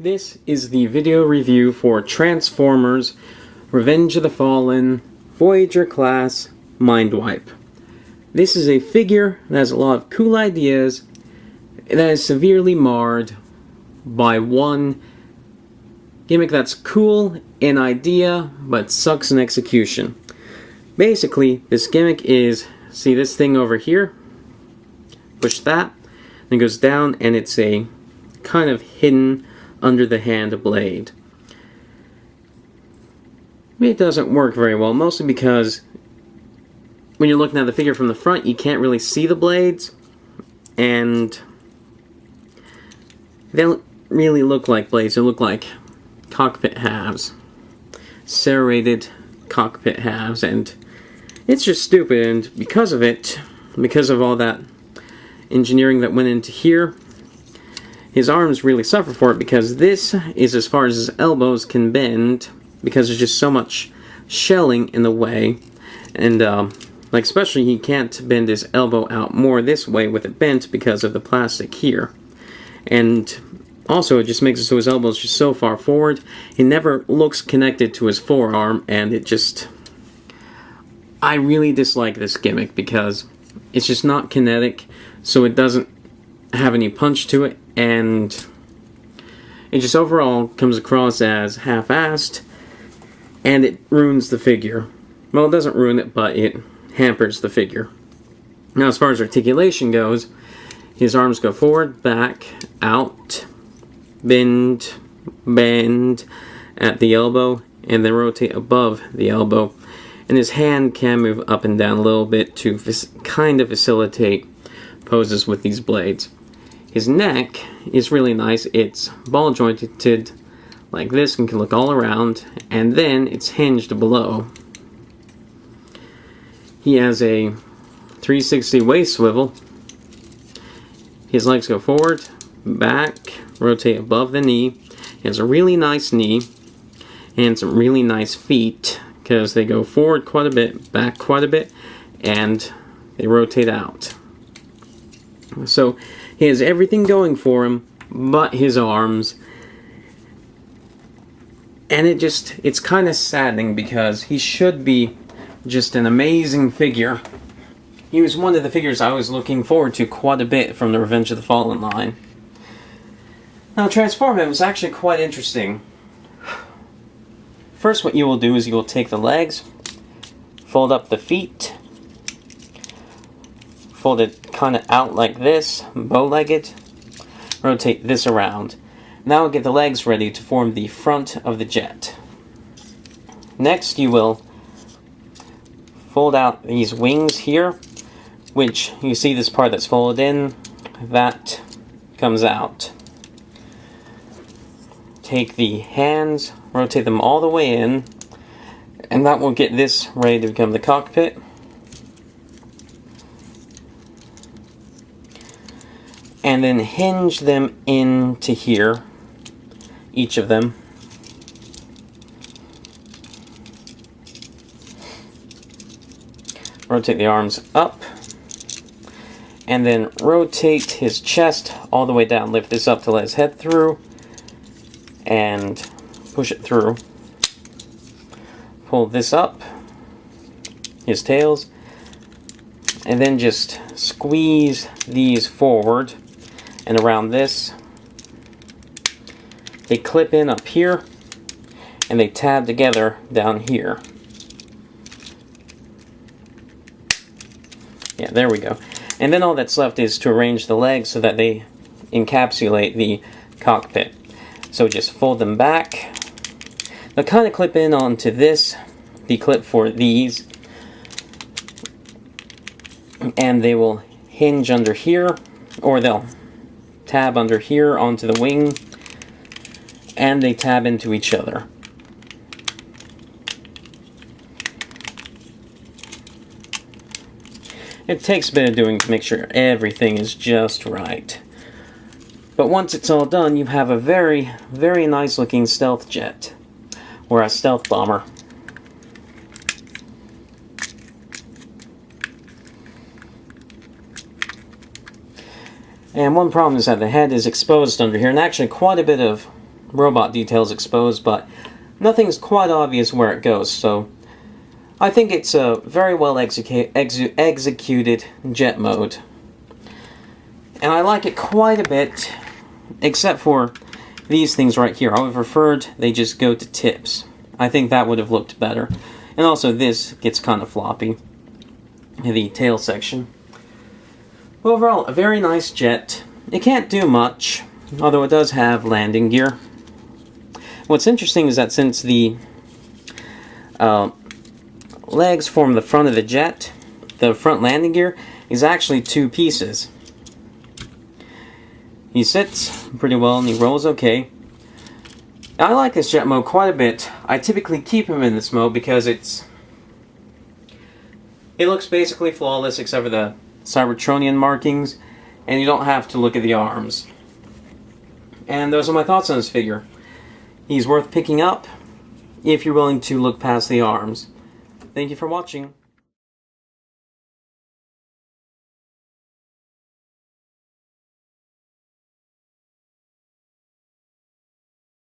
This is the video review for Transformers Revenge of the Fallen Voyager class Mindwipe. This is a figure that has a lot of cool ideas that is severely marred by one gimmick that's cool in idea but sucks in execution. Basically, this gimmick is, see this thing over here? Push that, and it goes down, and it's a kind of hidden under the hand blade. It doesn't work very well, mostly because when you're looking at the figure from the front, you can't really see the blades, and they don't really look like blades. They look like cockpit halves, serrated cockpit halves, and it's just stupid. And because of it, because of all that engineering that went into here, his arms really suffer for it, because this is as far as his elbows can bend, because there's just so much shelling in the way. And like especially he can't bend his elbow out more this way with it bent because of the plastic here. And also it just makes it so his elbow's just so far forward, he never looks connected to his forearm, and it just... I really dislike this gimmick because it's just not kinetic, so it doesn't have any punch to it, and it just overall comes across as half-assed, and it ruins the figure. Well, it doesn't ruin it, but it hampers the figure. Now, as far as articulation goes, his arms go forward, back, out, bend at the elbow, and then rotate above the elbow. And his hand can move up and down a little bit to kind of facilitate poses with these blades. His neck is really nice. It's ball jointed like this and can look all around, and then it's hinged below. He has a 360 waist swivel. His legs go forward, back, rotate above the knee. He has a really nice knee and some really nice feet, because they go forward quite a bit, back quite a bit, and they rotate out. So he has everything going for him but his arms, and it's kind of saddening, because he should be just an amazing figure. He was one of the figures I was looking forward to quite a bit from the Revenge of the Fallen line. Now, transforming was actually quite interesting. First, what you will do is you will take the legs, fold up the feet, fold it kind of out like this, bow-legged, rotate this around. Now get the legs ready to form the front of the jet. Next, you will fold out these wings here, which you see this part that's folded in, that comes out. Take the hands, rotate them all the way in, and that will get this ready to become the cockpit. And then hinge them into here, each of them. Rotate the arms up, and then rotate his chest all the way down. Lift this up to let his head through, and push it through. Pull this up, his tails, and then just squeeze these forward and around this. They clip in up here, and they tab together down here. Yeah, there we go. And then all that's left is to arrange the legs so that they encapsulate the cockpit. So just fold them back. They'll kind of clip in onto this, the clip for these, and they will hinge under here, or they'll tab under here onto the wing, and they tab into each other. It takes a bit of doing to make sure everything is just right. But once it's all done, you have a very, very nice looking stealth jet, or a stealth bomber. And one problem is that the head is exposed under here, and actually quite a bit of robot details exposed, but nothing's quite obvious where it goes, so I think it's a very well executed jet mode. And I like it quite a bit, except for these things right here. I would have preferred they just go to tips. I think that would have looked better. And also this gets kind of floppy, the tail section. Overall, a very nice jet. It can't do much, although it does have landing gear. What's interesting is that since the legs form the front of the jet, the front landing gear is actually two pieces. He sits pretty well and he rolls okay. I like this jet mode quite a bit. I typically keep him in this mode because it looks basically flawless except for the Cybertronian markings, and you don't have to look at the arms. And those are my thoughts on this figure. He's worth picking up if you're willing to look past the arms. Thank you for watching.